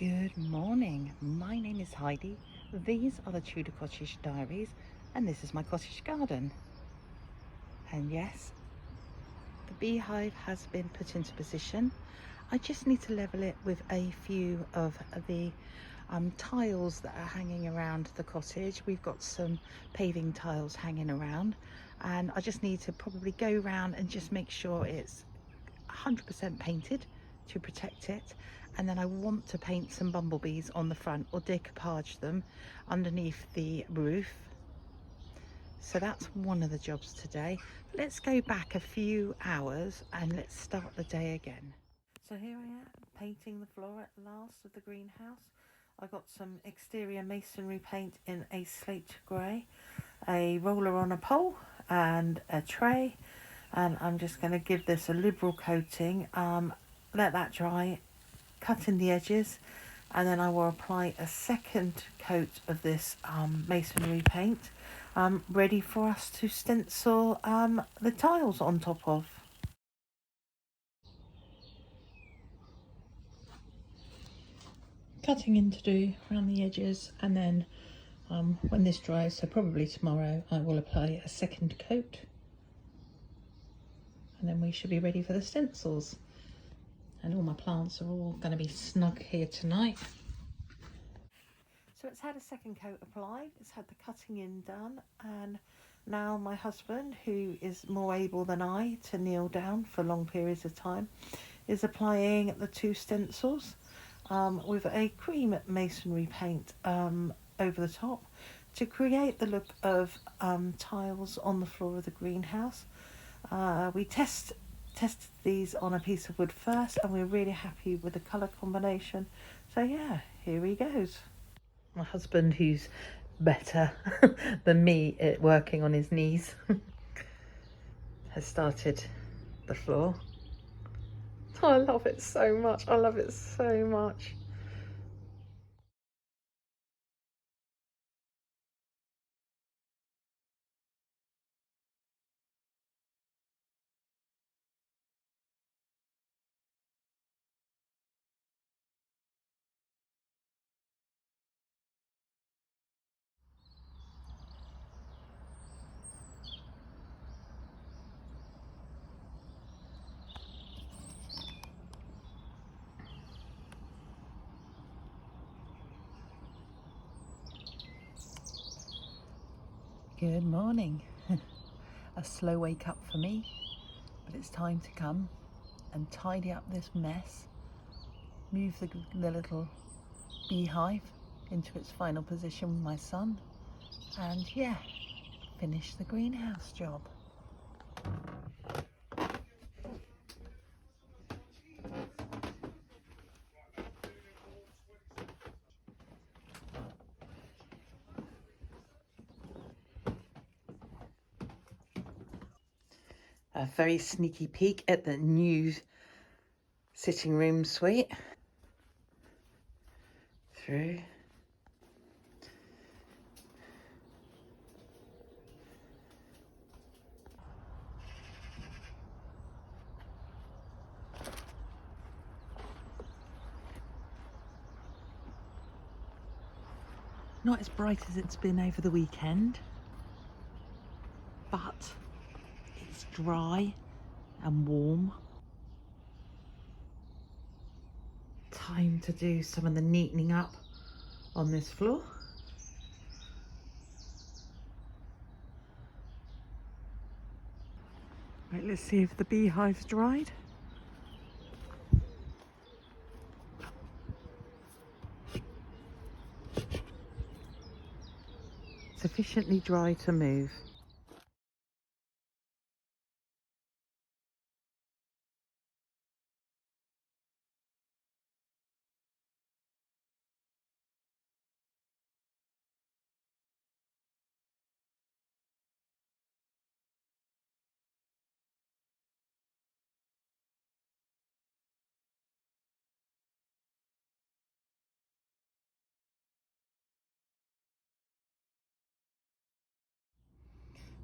Good morning, my name is Heidi, these are the Tudor Cottage Diaries, and this is my cottage garden. And yes, the beehive has been put into position. I just need to level it with a few of the tiles that are hanging around the cottage. We've got some paving tiles hanging around, and I just need to probably go around and just make sure it's 100% painted to protect it. And then I want to paint some bumblebees on the front, or decoupage them underneath the roof. So that's one of the jobs today. Let's go back a few hours and let's start the day again. So here I am painting the floor at last of the greenhouse. I got some exterior masonry paint in a slate grey, a roller on a pole and a tray, and I'm just going to give this a liberal coating, let that dry, cut in the edges, and then I will apply a second coat of this masonry paint, ready for us to stencil the tiles on top of. Cutting in to do around the edges, and then when this dries, so probably tomorrow, I will apply a second coat, and then we should be ready for the stencils. And all my plants are all going to be snug here tonight. So it's had a second coat applied, it's had the cutting in done, and now my husband, who is more able than I to kneel down for long periods of time, is applying the two stencils with a cream masonry paint over the top to create the look of tiles on the floor of the greenhouse. We tested these on a piece of wood first, and we're really happy with the colour combination. So yeah, here he goes. My husband, who's better than me at working on his knees, has started the floor. Oh, I love it so much. I love it so much. Good morning. A slow wake up for me, but it's time to come and tidy up this mess, move the little beehive into its final position with my son, and yeah, finish the greenhouse job. A very sneaky peek at the new sitting room suite. Through. Not as bright as it's been over the weekend, but it's dry and warm. Time to do some of the neatening up on this floor. Right, let's see if the beehive's dried. Sufficiently dry to move.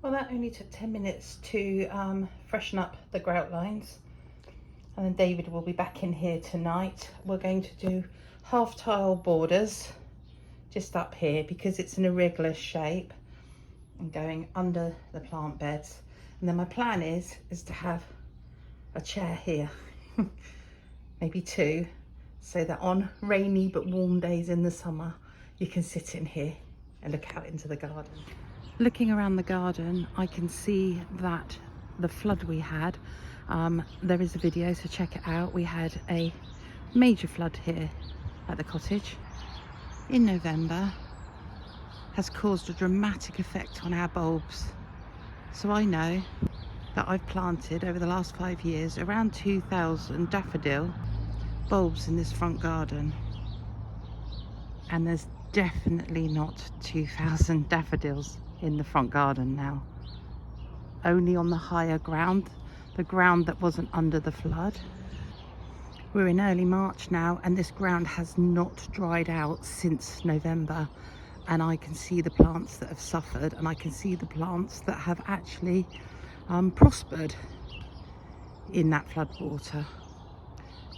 Well, that only took 10 minutes to freshen up the grout lines. And then David will be back in here tonight. We're going to do half tile borders just up here because it's an irregular shape and going under the plant beds. And then my plan is to have a chair here, maybe two, so that on rainy but warm days in the summer you can sit in here and look out into the garden. Looking around the garden, I can see that the flood we had, there is a video, so check it out. We had a major flood here at the cottage in November, has caused a dramatic effect on our bulbs. So I know that I've planted over the last 5 years around 2,000 daffodil bulbs in this front garden, and there's definitely not 2,000 daffodils in the front garden now. Only on the higher ground, the ground that wasn't under the flood. We're in early March now and this ground has not dried out since November, and I can see the plants that have suffered, and I can see the plants that have actually prospered in that flood water.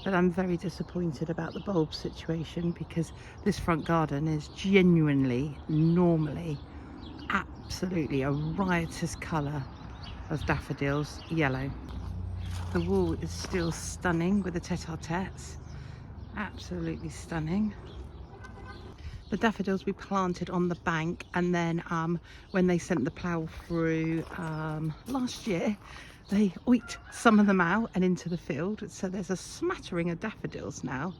But I'm very disappointed about the bulb situation because this front garden is genuinely, normally, absolutely a riotous colour of daffodils, yellow. The wall is still stunning with the tete-a-tetes, absolutely stunning. The daffodils we planted on the bank, and then when they sent the plough through last year, they oiked some of them out and into the field. So there's a smattering of daffodils now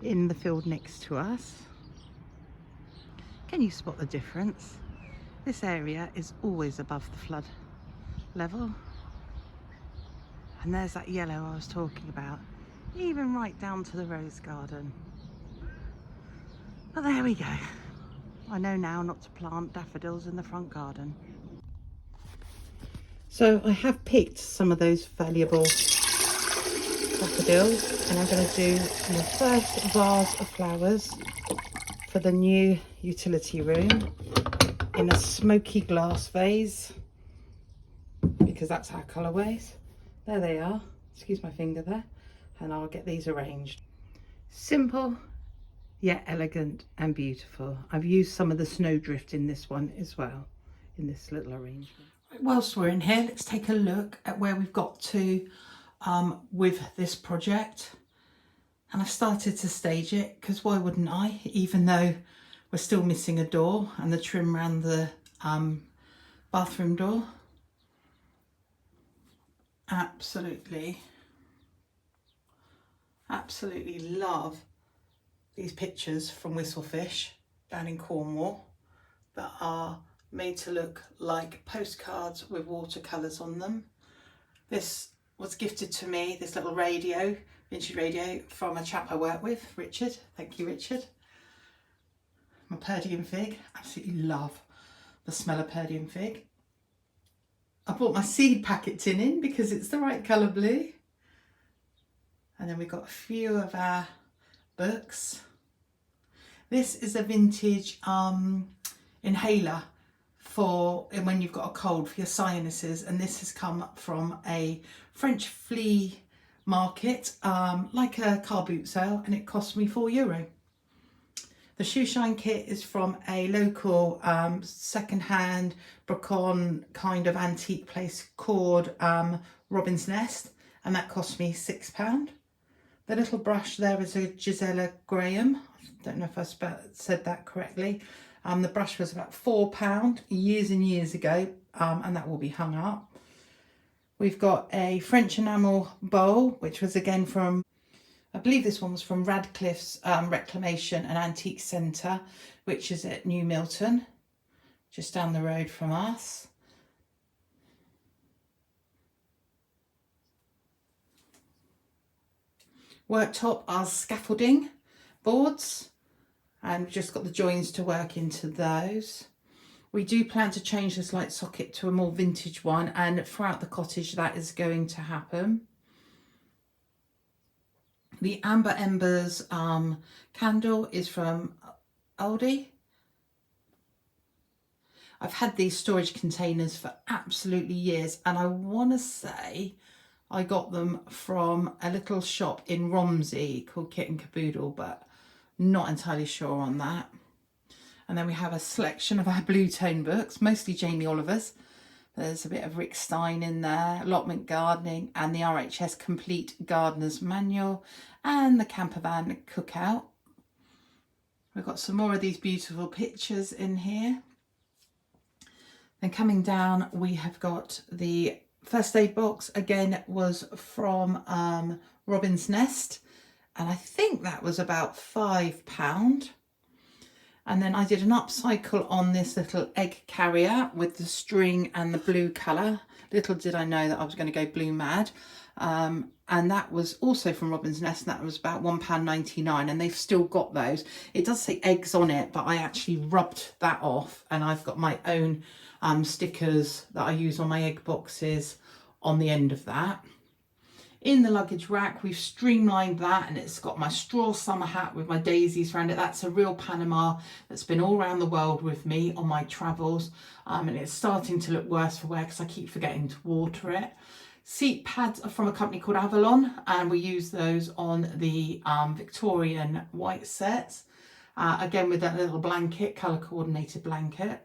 in the field next to us. Can you spot the difference? This area is always above the flood level. And there's that yellow I was talking about, even right down to the rose garden. But there we go. I know now not to plant daffodils in the front garden. So I have picked some of those valuable daffodils, and I'm going to do my first vase of flowers for the new utility room in a smoky glass vase, because that's our colourways. There they are, excuse my finger there, and I'll get these arranged. Simple yet elegant and beautiful. I've used some of the snowdrift in this one as well, in this little arrangement. Right, whilst we're in here, let's take a look at where we've got to with this project. And I've started to stage it, because why wouldn't I, even though we're still missing a door and the trim around the bathroom door. Absolutely love these pictures from Whistlefish down in Cornwall that are made to look like postcards with watercolours on them. This was gifted to me, this little radio, vintage radio, from a chap I work with, Richard. Thank you, Richard. My Purdian fig, absolutely love the smell of Purdian fig. I bought my seed packet tin in because it's the right colour blue. And then we've got a few of our books. This is a vintage inhaler for when you've got a cold, for your sinuses, and this has come from a French flea market, like a car boot sale, and it cost me €4. The shoe shine kit is from a local second-hand Bracon kind of antique place called Robin's Nest, and that cost me £6. The little brush there is a Gisela Graham. I don't know if I said that correctly. The brush was about £4 years and years ago, and that will be hung up. We've got a French enamel bowl, which was again from, I believe this one was from Radcliffe's Reclamation and Antique Centre, which is at New Milton, just down the road from us. Worktop are scaffolding boards, and we've just got the joins to work into those. We do plan to change this light socket to a more vintage one, and throughout the cottage that is going to happen. The Amber Embers candle is from Aldi. I've had these storage containers for absolutely years, and I want to say I got them from a little shop in Romsey called Kit and Caboodle, but Not entirely sure on that. And then we have a selection of our blue tone books, mostly Jamie Oliver's. There's a bit of Rick Stein in there, allotment gardening, and the RHS Complete Gardener's Manual, and the Campervan Cookout. We've got some more of these beautiful pictures in here. Then coming down, we have got the first aid box. Again, was from Robin's Nest, and I think that was about £5. And then I did an upcycle on this little egg carrier with the string and the blue colour. Little did I know that I was going to go blue mad. And that was also from Robin's Nest, and that was about £1.99, and they've still got those. It does say eggs on it, but I actually rubbed that off, and I've got my own stickers that I use on my egg boxes on the end of that. In the luggage rack, we've streamlined that, and it's got my straw summer hat with my daisies around it. That's a real Panama that's been all around the world with me on my travels, and it's starting to look worse for wear because I keep forgetting to water it. Seat pads are from a company called Avalon, and we use those on the Victorian white sets, again with that little blanket, colour coordinated blanket.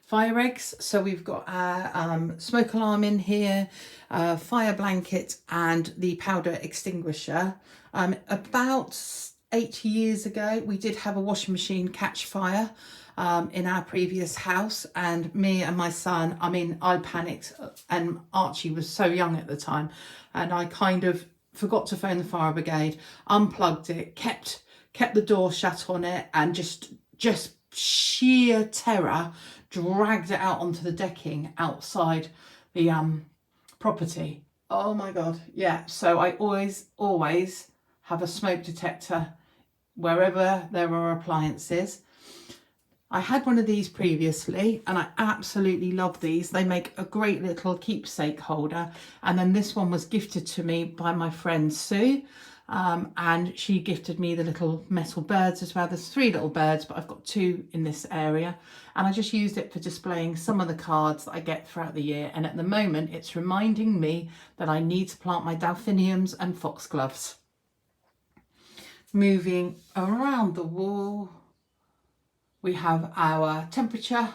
Fire eggs, so we've got our smoke alarm in here, fire blanket, and the powder extinguisher. About 8 years ago, we did have a washing machine catch fire in our previous house, and me and my son, I mean, I panicked, and Archie was so young at the time, and I kind of forgot to phone the fire brigade, unplugged it, kept the door shut on it, and just sheer terror dragged it out onto the decking outside the property. Oh my god, yeah. So I always have a smoke detector wherever there are appliances. I had one of these previously, and I absolutely love these. They make a great little keepsake holder, and then this one was gifted to me by my friend Sue. And she gifted me the little metal birds as well. There's 3 little birds, but I've got 2 in this area, and I just used it for displaying some of the cards that I get throughout the year. And at the moment, it's reminding me that I need to plant my delphiniums and foxgloves. Moving around the wall, we have our temperature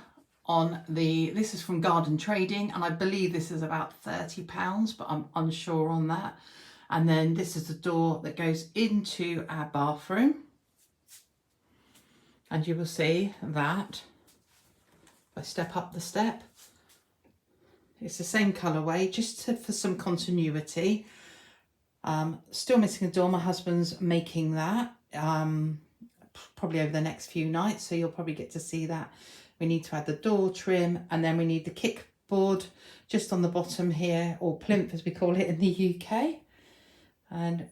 on this is from Garden Trading, and I believe this is about £30, but I'm unsure on that. And then this is the door that goes into our bathroom. And you will see that if I step up the step, it's the same colourway, just for some continuity. Still missing a door. My husband's making that probably over the next few nights, so you'll probably get to see that. We need to add the door trim, and then we need the kickboard just on the bottom here, or plinth as we call it in the UK. And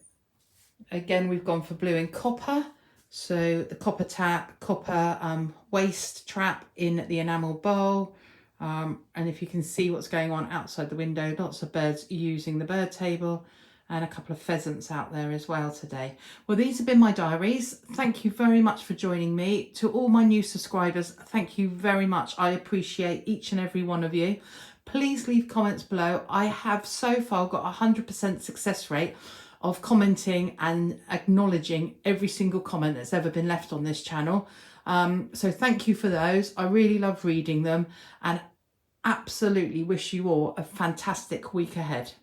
again, we've gone for blue and copper. So the copper tap, copper waste trap in the enamel bowl. And if you can see what's going on outside the window, lots of birds using the bird table, and a couple of pheasants out there as well today. Well, these have been my diaries. Thank you very much for joining me. To all my new subscribers, thank you very much. I appreciate each and every one of you. Please leave comments below. I have so far got a 100% success rate of commenting and acknowledging every single comment that's ever been left on this channel. So thank you for those. I really love reading them, and absolutely wish you all a fantastic week ahead.